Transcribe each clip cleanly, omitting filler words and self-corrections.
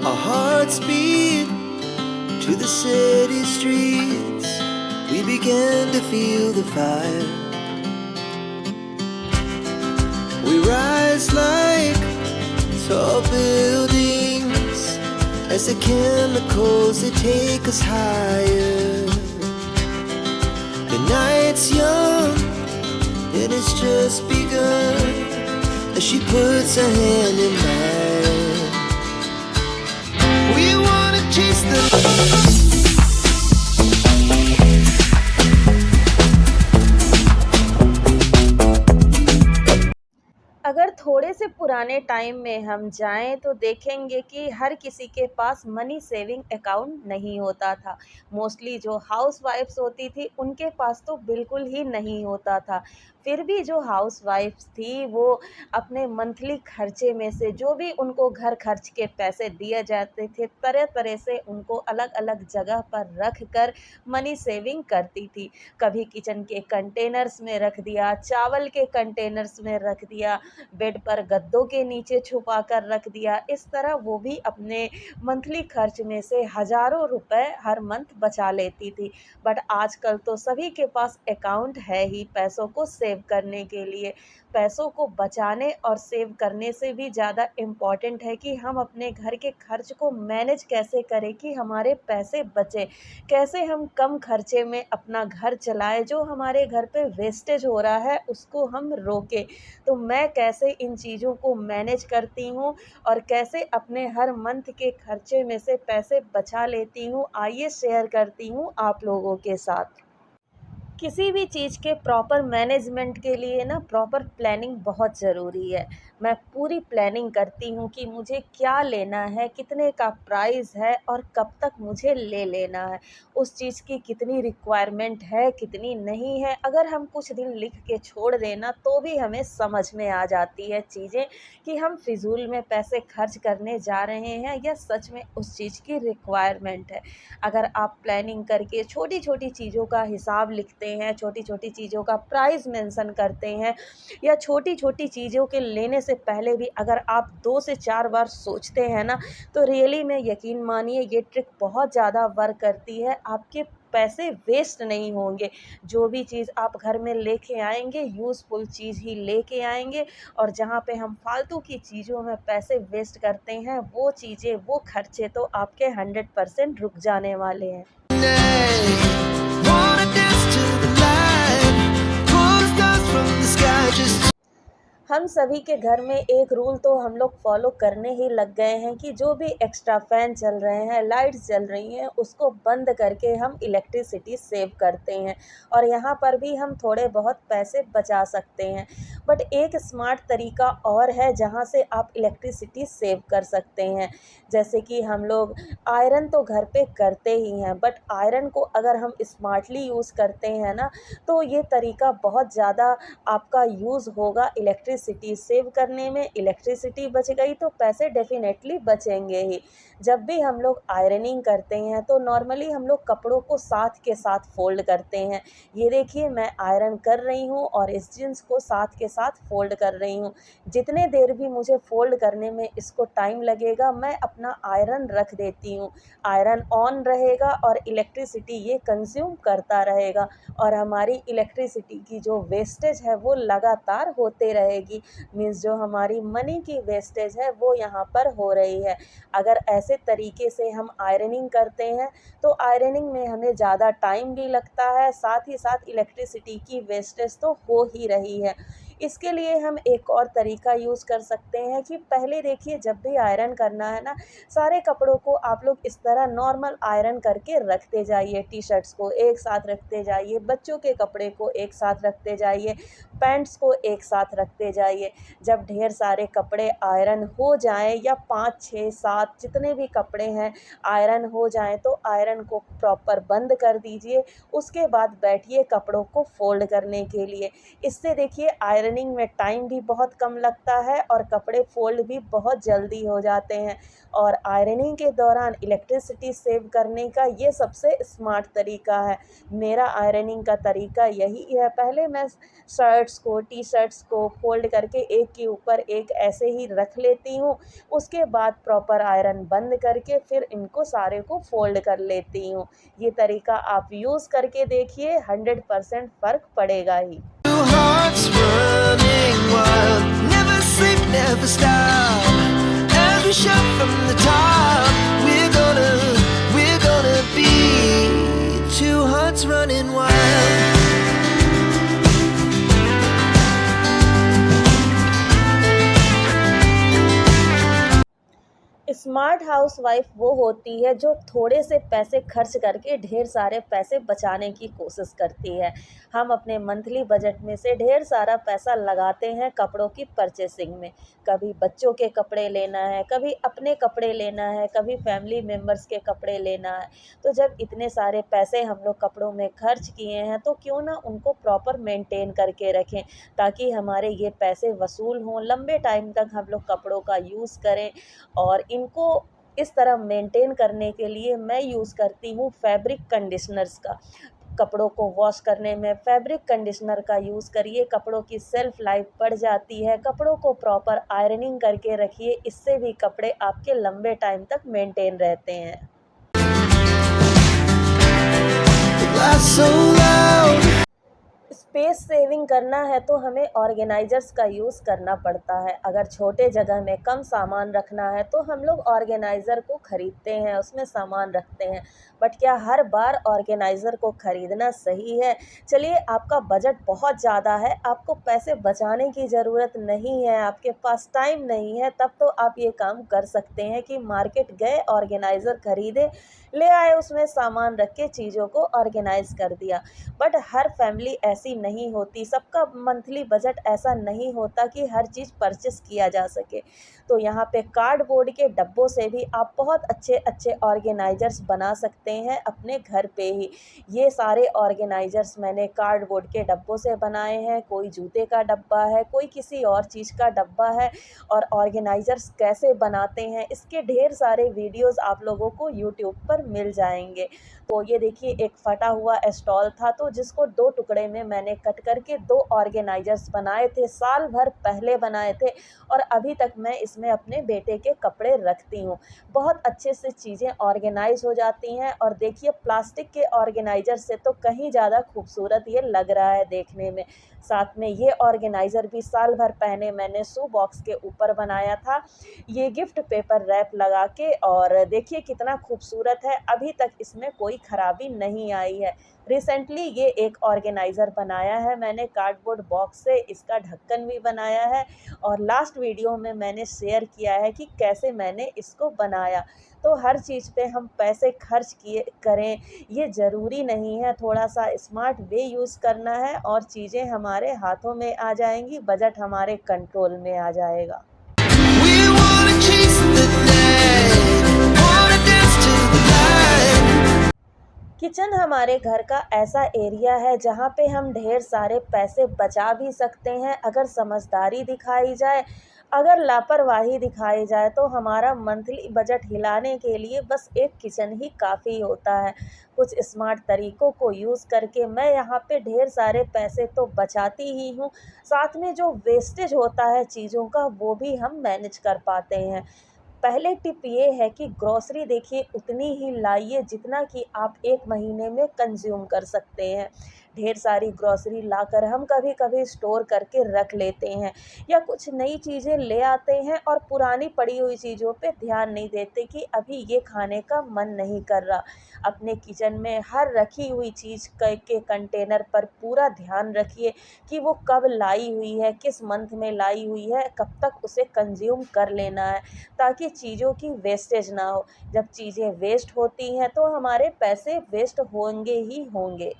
Our hearts beat to the city streets. We began to feel the fire. We rise like tall buildings as the chemicals they take us higher. The night's young and it's just begun as she puts her hand in mine. We wanna chase the अगर थोड़े से पुराने time में हम जाएं तो देखेंगे कि हर किसी के पास मनी सेविंग अकाउंट नहीं होता था। मोस्टली जो हाउसवाइफ्स होती थी उनके पास तो बिल्कुल ही नहीं होता था। फिर भी जो हाउसवाइफ्स थी वो अपने मंथली खर्चे में से जो भी उनको घर खर्च के पैसे दिए जाते थे तरह तरह से उनको अलग अलग जगह पर रख कर मनी सेविंग करती थी। कभी किचन के कंटेनर्स में रख दिया, चावल के कंटेनर्स में रख दिया, बेड पर गद्दों के नीचे छुपा कर रख दिया। इस तरह वो भी अपने मंथली खर्च में से हज़ारों रुपए हर मंथ बचा लेती थी। बट आजकल तो सभी के पास अकाउंट है ही पैसों को सेव करने के लिए। पैसों को बचाने और सेव करने से भी ज़्यादा इम्पॉर्टेंट है कि हम अपने घर के खर्च को मैनेज कैसे करें कि हमारे पैसे बचें। कैसे हम कम खर्चे में अपना घर चलाएं, जो हमारे घर पे वेस्टेज हो रहा है उसको हम रोकें। तो मैं कैसे इन चीज़ों को मैनेज करती हूँ और कैसे अपने हर मंथ के खर्चे में से पैसे बचा लेती हूँ, आइए शेयर करती हूँ आप लोगों के साथ। किसी भी चीज़ के प्रॉपर मैनेजमेंट के लिए ना प्रॉपर प्लानिंग बहुत ज़रूरी है। मैं पूरी प्लानिंग करती हूँ कि मुझे क्या लेना है, कितने का प्राइस है और कब तक मुझे ले लेना है। उस चीज़ की कितनी रिक्वायरमेंट है, कितनी नहीं है। अगर हम कुछ दिन लिख के छोड़ दें ना तो भी हमें समझ में आ जाती है चीज़ें कि हम फ़िज़ूल में पैसे खर्च करने जा रहे हैं या सच में उस चीज़ की रिक्वायरमेंट है। अगर आप प्लानिंग करके छोटी-छोटी चीज़ों का हिसाब लिखते हैं, छोटी-छोटी चीज़ों का प्राइस मेंशन करते हैं या छोटी-छोटी चीज़ों के लेने से पहले भी अगर आप 2 से 4 बार सोचते हैं ना, तो रियली में यकीन मानिए ये ट्रिक बहुत ज़्यादा वर्क करती है। आपके पैसे वेस्ट नहीं होंगे। जो भी चीज़ आप घर में लेके आएँगे, यूज़फुल चीज़ ही लेके आएँगे और जहाँ पे हम फालतू की चीज़ों में पैसे वेस्ट करते हैं, वो चीज़ें, वो खर्चे तो आपके 100% रुक जाने वाले हैं। night. Wanna dance to the light. Pull the stars from the sky just हम सभी के घर में एक रूल तो हम लोग फॉलो करने ही लग गए हैं कि जो भी एक्स्ट्रा फैन चल रहे हैं, लाइट्स जल रही हैं, उसको बंद करके हम इलेक्ट्रिसिटी सेव करते हैं और यहाँ पर भी हम थोड़े बहुत पैसे बचा सकते हैं। बट एक स्मार्ट तरीका और है जहाँ से आप इलेक्ट्रिसिटी सेव कर सकते हैं। जैसे कि हम लोग आयरन तो घर पे करते ही हैं, बट आयरन को अगर हम स्मार्टली यूज़ करते हैं ना, तो ये तरीका बहुत ज़्यादा आपका यूज़ होगा इलेक्ट्रिसिटी सेव करने में। इलेक्ट्रिसिटी बच गई तो पैसे डेफ़िनेटली बचेंगे ही। जब भी हम लोग आयरनिंग करते हैं तो नॉर्मली हम लोग कपड़ों को साथ के साथ फ़ोल्ड करते हैं। ये देखिए मैं आयरन कर रही हूँ और इस जीन्स को साथ के साथ फ़ोल्ड कर रही हूँ। जितने देर भी मुझे फ़ोल्ड करने में इसको टाइम लगेगा मैं अपना आयरन रख देती हूँ। आयरन ऑन रहेगा और इलेक्ट्रिसिटी ये कंज़्यूम करता रहेगा और हमारी इलेक्ट्रिसिटी की जो वेस्टेज है वो लगातार होते रहेगी। मीन्स जो हमारी मनी की वेस्टेज है वो यहाँ पर हो रही है। अगर ऐसे तरीके से हम आयरनिंग करते हैं तो आयरनिंग में हमें ज़्यादा टाइम भी लगता है, साथ ही साथ इलेक्ट्रिसिटी की वेस्टेज तो हो ही रही है। इसके लिए हम एक और तरीका यूज़ कर सकते हैं कि पहले देखिए जब भी आयरन करना है ना, सारे कपड़ों को आप लोग इस तरह नॉर्मल आयरन करके रखते जाइए। टी-शर्ट्स को एक साथ रखते जाइए, बच्चों के कपड़े को एक साथ रखते जाइए, पैंट्स को एक साथ रखते जाइए। जब ढेर सारे कपड़े आयरन हो जाएँ या 5, 6, 7 जितने भी कपड़े हैं आयरन हो जाएँ तो आयरन को प्रॉपर बंद कर दीजिए। उसके बाद बैठिए कपड़ों को फ़ोल्ड करने के लिए। इससे देखिए आयरन आयरनिंग में टाइम भी बहुत कम लगता है और कपड़े फ़ोल्ड भी बहुत जल्दी हो जाते हैं। और आयरनिंग के दौरान इलेक्ट्रिसिटी सेव करने का ये सबसे स्मार्ट तरीका है। मेरा आयरनिंग का तरीका यही है, पहले मैं शर्ट्स को, टी-शर्ट्स को फ़ोल्ड करके एक के ऊपर एक ऐसे ही रख लेती हूँ। उसके बाद प्रॉपर आयरन बंद करके फिर इनको सारे को फ़ोल्ड कर लेती हूँ। ये तरीका आप यूज़ करके देखिए, 100% फ़र्क पड़ेगा ही। Two hearts running wild, never sleep, never stop. As we shout from the top, we're gonna be two hearts running wild. Smart housewife वो होती है जो थोड़े से पैसे खर्च करके ढेर सारे पैसे बचाने की कोशिश करती है। हम अपने मंथली बजट में से ढेर सारा पैसा लगाते हैं कपड़ों की परचेसिंग में। कभी बच्चों के कपड़े लेना है, कभी अपने कपड़े लेना है, कभी फैमिली मेम्बर्स के कपड़े लेना है। तो जब इतने सारे पैसे हम लोग कपड़ों में खर्च किए हैं तो क्यों ना उनको प्रॉपर मेंटेन करके रखें, ताकि हमारे ये पैसे वसूल हों, लंबे टाइम तक हम लोग कपड़ों का यूज़ करें। और इनको इस तरह मेंटेन करने के लिए मैं यूज़ करती हूँ फैब्रिक कंडीशनर्स का। कपड़ों को वॉश करने में फैब्रिक कंडीशनर का यूज़ करिए, कपड़ों की सेल्फ लाइफ बढ़ जाती है। कपड़ों को प्रॉपर आयरनिंग करके रखिए, इससे भी कपड़े आपके लंबे टाइम तक मेंटेन रहते हैं। Laugh so loud. Space saving करना है तो हमें ऑर्गेनाइजर्स का यूज़ करना पड़ता है। अगर छोटे जगह में कम सामान रखना है तो हम लोग ऑर्गेनाइज़र को ख़रीदते हैं, उसमें सामान रखते हैं। बट क्या हर बार ऑर्गेनाइज़र को ख़रीदना सही है? चलिए, आपका बजट बहुत ज़्यादा है, आपको पैसे बचाने की ज़रूरत नहीं है, आपके पास टाइम नहीं है, तब तो आप ये काम कर सकते हैं कि मार्केट गए, ऑर्गेनाइज़र ख़रीदे, ले आए, उसमें सामान रख के चीज़ों को ऑर्गेनाइज़ कर दिया। बट हर फैमिली ऐसी नहीं होती, सबका मंथली बजट ऐसा नहीं होता कि हर चीज़ परचेस किया जा सके। तो यहाँ पे कार्डबोर्ड के डब्बों से भी आप बहुत अच्छे अच्छे ऑर्गेनाइजर्स बना सकते हैं अपने घर पे ही। ये सारे ऑर्गेनाइजर्स मैंने कार्डबोर्ड के डब्बों से बनाए हैं। कोई जूते का डब्बा है, कोई किसी और चीज़ का डब्बा है। और ऑर्गेनाइजर्स कैसे बनाते हैं, इसके ढेर सारे वीडियोस आप लोगों को यूट्यूब पर मिल जाएंगे। तो ये देखिए, एक फटा हुआ स्टॉल था, तो जिसको 2 टुकड़े में मैंने कट करके 2 ऑर्गेनाइजर्स बनाए थे, साल भर पहले बनाए थे। और अभी तक मैं इसमें अपने बेटे के कपड़े रखती हूँ। बहुत अच्छे से चीज़ें ऑर्गेनाइज़ हो जाती हैं। और देखिए, प्लास्टिक के ऑर्गेनाइज़र से तो कहीं ज़्यादा खूबसूरत ये लग रहा है देखने में। साथ में ये ऑर्गेनाइज़र भी साल भर पहले मैंने शू बॉक्स के ऊपर बनाया था, ये गिफ्ट पेपर रैप लगा के। और देखिए कितना खूबसूरत है, अभी तक इसमें कोई ख़राबी नहीं आई है। रिसेंटली ये एक ऑर्गेनाइज़र बनाया है मैंने कार्डबोर्ड बॉक्स से, इसका ढक्कन भी बनाया है। और लास्ट वीडियो में मैंने शेयर किया है कि कैसे मैंने इसको बनाया। तो हर चीज़ पे हम पैसे खर्च किए करें, ये ज़रूरी नहीं है। थोड़ा सा स्मार्ट वे यूज़ करना है और चीज़ें हमारे हाथों में आ जाएंगी, बजट हमारे कंट्रोल में आ जाएगा। We wanna chase the night, wanna dance to the light. Kitchen हमारे घर का ऐसा एरिया है जहाँ पे हम ढेर सारे पैसे बचा भी सकते हैं, अगर समझदारी दिखाई जाए। अगर लापरवाही दिखाई जाए तो हमारा मंथली बजट हिलाने के लिए बस एक किचन ही काफ़ी होता है। कुछ स्मार्ट तरीकों को यूज़ करके मैं यहाँ पे ढेर सारे पैसे तो बचाती ही हूँ, साथ में जो वेस्टेज होता है चीज़ों का वो भी हम मैनेज कर पाते हैं। पहले टिप ये है कि ग्रॉसरी देखिए उतनी ही लाइए जितना कि आप 1 महीने में कंज़्यूम कर सकते हैं। ढेर सारी ग्रॉसरी लाकर हम कभी-कभी स्टोर करके रख लेते हैं, या कुछ नई चीज़ें ले आते हैं और पुरानी पड़ी हुई चीज़ों पे ध्यान नहीं देते कि अभी ये खाने का मन नहीं कर रहा। अपने किचन में हर रखी हुई चीज़ के कंटेनर पर पूरा ध्यान रखिए कि वो कब लाई हुई है, किस मंथ में लाई हुई है, कब तक उसे कंज़्यूम कर लेना है, ताकि चीज़ों की वेस्टेज ना हो। जब चीज़ें वेस्ट होती हैं तो हमारे पैसे वेस्ट होंगे ही होंगे।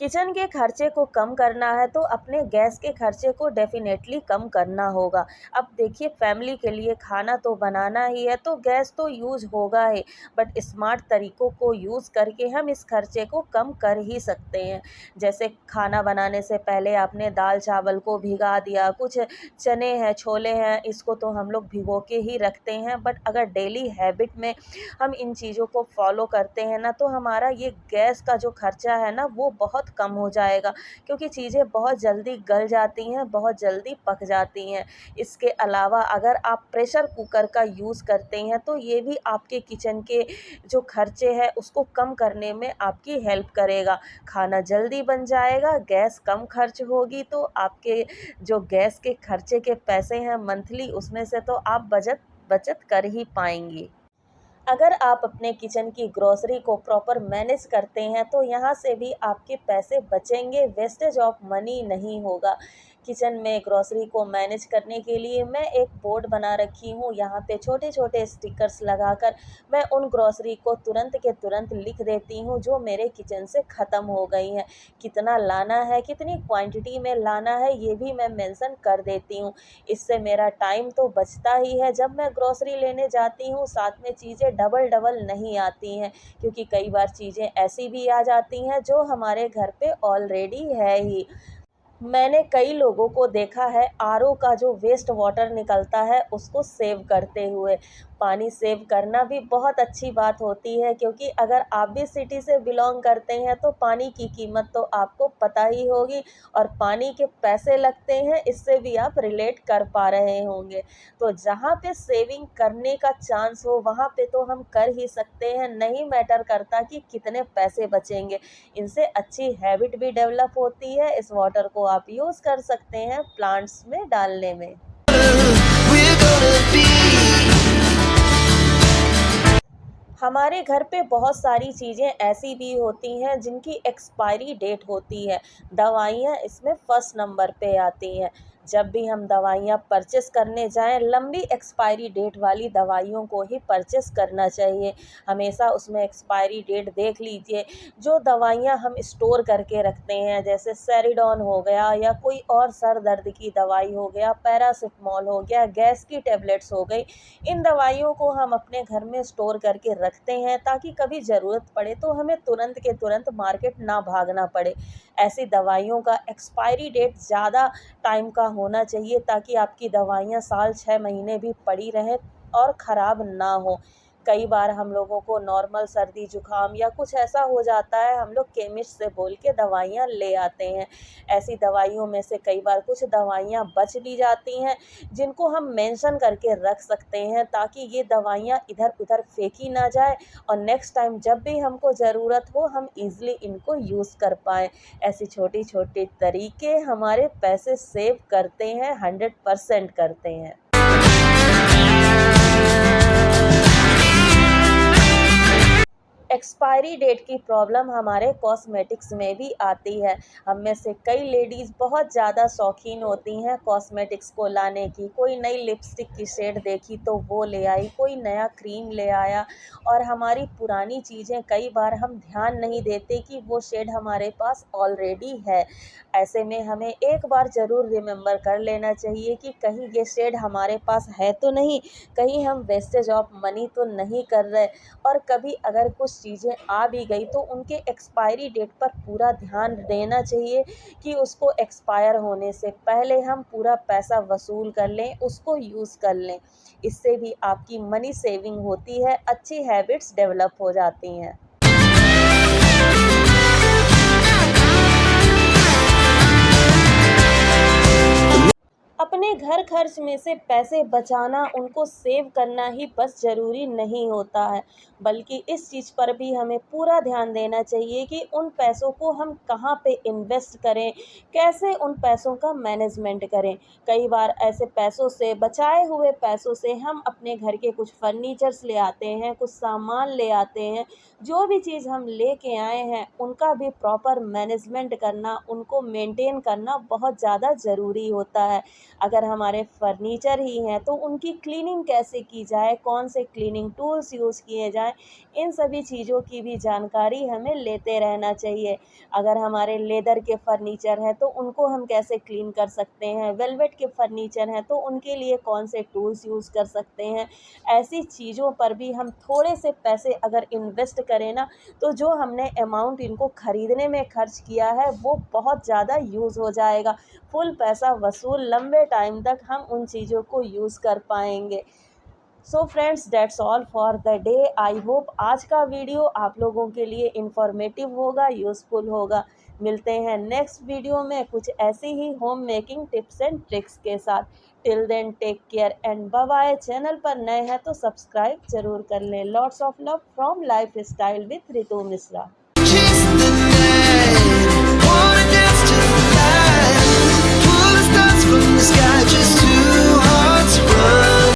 किचन के खर्चे को कम करना है तो अपने गैस के खर्चे को डेफिनेटली कम करना होगा। अब देखिए, फैमिली के लिए खाना तो बनाना ही है तो गैस तो यूज़ होगा ही, बट स्मार्ट तरीकों को यूज़ करके हम इस खर्चे को कम कर ही सकते हैं। जैसे खाना बनाने से पहले आपने दाल चावल को भिगा दिया, कुछ चने हैं, छोले हैं, इसको तो हम लोग भिगो के ही रखते हैं, बट अगर डेली हैबिट में हम इन चीज़ों को फॉलो करते हैं ना, तो हमारा ये गैस का जो खर्चा है ना वो बहुत कम हो जाएगा, क्योंकि चीज़ें बहुत जल्दी गल जाती हैं, बहुत जल्दी पक जाती हैं। इसके अलावा अगर आप प्रेशर कुकर का यूज़ करते हैं तो ये भी आपके किचन के जो खर्चे हैं उसको कम करने में आपकी हेल्प करेगा। खाना जल्दी बन जाएगा, गैस कम खर्च होगी, तो आपके जो गैस के खर्चे के पैसे हैं मंथली, उसमें से तो आप बचत बचत कर ही पाएंगी। अगर आप अपने किचन की ग्रोसरी को प्रॉपर मैनेज करते हैं तो यहाँ से भी आपके पैसे बचेंगे, वेस्टेज ऑफ मनी नहीं होगा। किचन में ग्रोसरी को मैनेज करने के लिए मैं एक बोर्ड बना रखी हूँ, यहाँ पे छोटे छोटे स्टिकर्स लगाकर मैं उन ग्रोसरी को तुरंत के तुरंत लिख देती हूँ जो मेरे किचन से ख़त्म हो गई हैं। कितना लाना है, कितनी क्वांटिटी में लाना है, ये भी मैं मेंशन कर देती हूँ। इससे मेरा टाइम तो बचता ही है। जब मैं ग्रोसरी लेने जाती हूँ साथ में चीज़ें डबल डबल नहीं आती हैं, क्योंकि कई बार चीज़ें ऐसी भी आ जाती हैं जो हमारे घर पे ऑलरेडी है ही। मैंने कई लोगों को देखा है आरओ का जो वेस्ट वाटर निकलता है उसको सेव करते हुए। पानी सेव करना भी बहुत अच्छी बात होती है, क्योंकि अगर आप भी सिटी से बिलोंग करते हैं तो पानी की कीमत तो आपको पता ही होगी, और पानी के पैसे लगते हैं, इससे भी आप रिलेट कर पा रहे होंगे। तो जहाँ पे सेविंग करने का चांस हो वहाँ पे तो हम कर ही सकते हैं, नहीं मैटर करता कि कितने पैसे बचेंगे। इनसे अच्छी हैबिट भी डेवलप होती है। इस वाटर को आप यूज़ कर सकते हैं प्लांट्स में डालने में। We're gonna be. हमारे घर पे बहुत सारी चीज़ें ऐसी भी होती हैं जिनकी एक्सपायरी डेट होती है। दवाइयाँ इसमें फर्स्ट नंबर पे आती हैं। जब भी हम दवाइयाँ परचेस करने जाएँ, लंबी एक्सपायरी डेट वाली दवाइयों को ही परचेस करना चाहिए। हमेशा उसमें एक्सपायरी डेट देख लीजिए। जो दवाइयाँ हम स्टोर करके रखते हैं, जैसे सेरिडॉन हो गया या कोई और सर दर्द की दवाई हो गया, पैरासिटामॉल हो गया, गैस की टैबलेट्स हो गई, इन दवाइयों को हम अपने घर में स्टोर करके रखते हैं ताकि कभी ज़रूरत पड़े तो हमें तुरंत के तुरंत मार्केट ना भागना पड़े। ऐसी दवाइयों का एक्सपायरी डेट ज़्यादा टाइम का होना चाहिए ताकि आपकी दवाइयाँ साल 6 महीने भी पड़ी रहें और ख़राब ना हो। कई बार हम लोगों को नॉर्मल सर्दी जुकाम या कुछ ऐसा हो जाता है, हम लोग केमिस्ट से बोल के दवाइयाँ ले आते हैं। ऐसी दवाइयों में से कई बार कुछ दवाइयाँ बच भी जाती हैं जिनको हम मेंशन करके रख सकते हैं ताकि ये दवाइयाँ इधर उधर फेंकी ना जाए, और नेक्स्ट टाइम जब भी हमको ज़रूरत हो हम ईज़िली इनको यूज़ कर पाएँ। ऐसी छोटी छोटी तरीके हमारे पैसे सेव करते हैं, 100% करते हैं। एक्सपायरी डेट की प्रॉब्लम हमारे कॉस्मेटिक्स में भी आती है। हम में से कई लेडीज़ बहुत ज़्यादा शौकीन होती हैं कॉस्मेटिक्स को लाने की। कोई नई लिपस्टिक की शेड देखी तो वो ले आई, कोई नया क्रीम ले आया, और हमारी पुरानी चीज़ें कई बार हम ध्यान नहीं देते कि वो शेड हमारे पास ऑलरेडी है। ऐसे में हमें एक बार ज़रूर रिमेंबर कर लेना चाहिए कि कहीं ये शेड हमारे पास है तो नहीं, कहीं हम वेस्टेज ऑफ मनी तो नहीं कर रहे। और कभी अगर कुछ चीज़ें आ भी गई तो उनके एक्सपायरी डेट पर पूरा ध्यान देना चाहिए कि उसको एक्सपायर होने से पहले हम पूरा पैसा वसूल कर लें, उसको यूज़ कर लें। इससे भी आपकी मनी सेविंग होती है, अच्छी हैबिट्स डेवलप हो जाती हैं। अपने घर खर्च में से पैसे बचाना, उनको सेव करना ही बस ज़रूरी नहीं होता है, बल्कि इस चीज़ पर भी हमें पूरा ध्यान देना चाहिए कि उन पैसों को हम कहाँ पे इन्वेस्ट करें, कैसे उन पैसों का मैनेजमेंट करें। कई बार ऐसे पैसों से, बचाए हुए पैसों से हम अपने घर के कुछ फर्नीचर्स ले आते हैं, कुछ सामान ले आते हैं। जो भी चीज़ हम लेके आए हैं उनका भी प्रॉपर मैनेजमेंट करना, उनको मेंटेन करना बहुत ज़्यादा ज़रूरी होता है। अगर हमारे फर्नीचर ही हैं तो उनकी क्लीनिंग कैसे की जाए, कौन से क्लीनिंग टूल्स यूज़ किए जाएँ, इन सभी चीज़ों की भी जानकारी हमें लेते रहना चाहिए। अगर हमारे लेदर के फर्नीचर हैं तो उनको हम कैसे क्लीन कर सकते हैं, वेलवेट के फर्नीचर हैं तो उनके लिए कौन से टूल्स यूज़ कर सकते हैं। ऐसी चीज़ों पर भी हम थोड़े से पैसे अगर इन्वेस्ट करें ना, तो जो हमने अमाउंट इनको खरीदने में खर्च किया है वो बहुत ज़्यादा यूज़ हो जाएगा। फुल पैसा वसूल लंबे टाइम तक हम उन चीज़ों को यूज़ कर पाएँगे। So friends, that's all for the day. I hope आज का वीडियो आप लोगों के लिए इंफॉर्मेटिव होगा, यूज़फुल होगा। मिलते हैं नेक्स्ट वीडियो में कुछ ऐसी ही home making tips and tricks के साथ। Till then take care and bye bye. Channel पर नए हैं तो सब्सक्राइब ज़रूर कर लें। Lots of love from lifestyle with Ritu Mishra.